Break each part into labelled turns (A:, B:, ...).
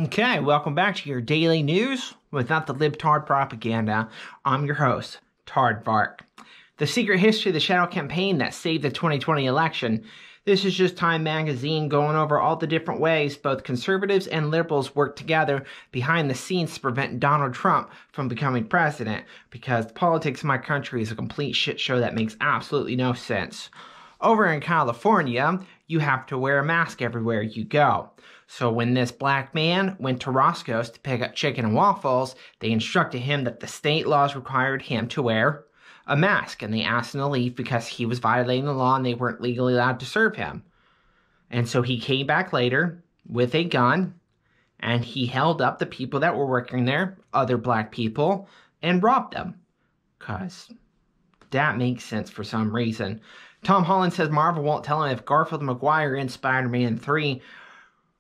A: Okay, welcome back to your daily news without the libtard propaganda. I'm your host, TheBloodyAardvarks. The secret history of the shadow campaign that saved the 2020 election. This is just Time magazine going over all the different ways both conservatives and liberals work together behind the scenes to prevent Donald Trump from becoming president, because the politics of my country is a complete shit show that makes absolutely no sense. Over in California, you have to wear a mask everywhere you go. So when this black man went to Roscoe's to pick up chicken and waffles, they instructed him that the state laws required him to wear a mask, and they asked him to leave because he was violating the law and they weren't legally allowed to serve him. And so he came back later with a gun, and he held up the people that were working there, other black people, and robbed them. Because that makes sense for some reason. Tom Holland says Marvel won't tell him if Garfield and Maguire in Spider-Man 3.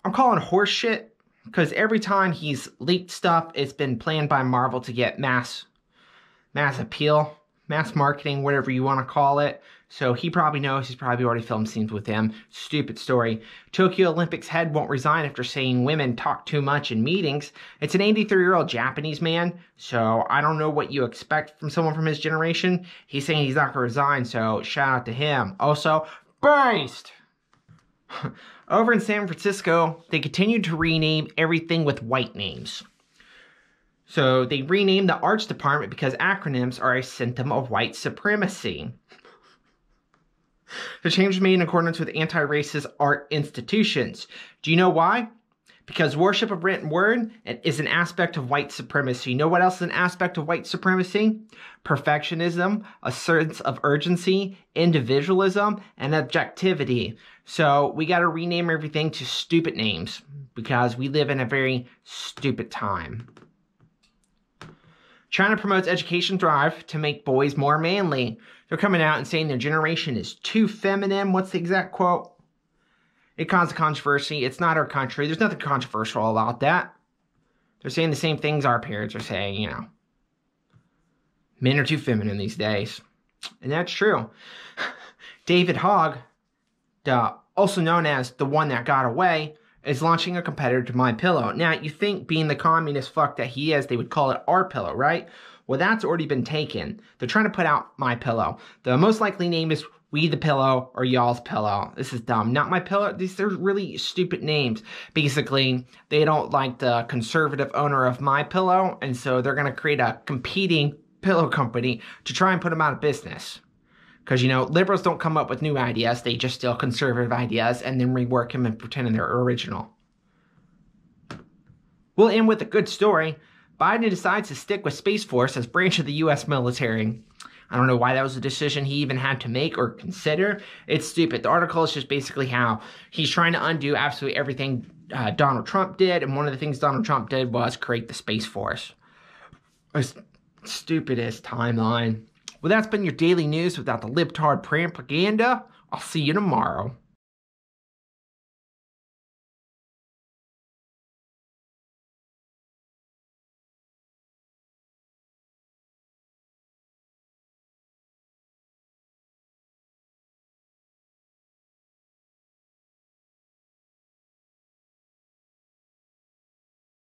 A: I'm calling horse shit, because every time he's leaked stuff, it's been planned by Marvel to get mass appeal, mass marketing, whatever you want to call it. So he probably knows. He's probably already filmed scenes with him. Stupid story. Tokyo Olympics head won't resign after saying women talk too much in meetings. It's an 83-year-old Japanese man, so I don't know what you expect from someone from his generation. He's saying he's not going to resign, so shout out to him. Also, based! Over in San Francisco, they continue to rename everything with white names. So they renamed the arts department because acronyms are a symptom of white supremacy. The change was made in accordance with anti-racist art institutions. Do you know why? Because worship of written word is an aspect of white supremacy. You know what else is an aspect of white supremacy? Perfectionism, a sense of urgency, individualism, and objectivity. So we got to rename everything to stupid names because we live in a very stupid time. China promotes education drive to make boys more manly. They're coming out and saying their generation is too feminine. What's the exact quote? It caused a controversy. It's not our country. There's nothing controversial about that. They're saying the same things our parents are saying, you know. Men are too feminine these days. And that's true. David Hogg, also known as the one that got away, is launching a competitor to MyPillow. Now, you think being the communist fuck that he is, they would call it our pillow, right? Well, that's already been taken. They're trying to put out MyPillow. The most likely name is We the Pillow or Y'all's Pillow. This is dumb. Not MyPillow. They're really stupid names. Basically, they don't like the conservative owner of MyPillow, and so they're going to create a competing pillow company to try and put them out of business. Because, you know, liberals don't come up with new ideas. They just steal conservative ideas and then rework them and pretend they're original. We'll end with a good story. Biden decides to stick with Space Force as branch of the U.S. military. I don't know why that was a decision he even had to make or consider. It's stupid. The article is just basically how he's trying to undo absolutely everything Donald Trump did. And one of the things Donald Trump did was create the Space Force. Stupidest timeline. Well, that's been your daily news without the libtard propaganda. I'll see you tomorrow.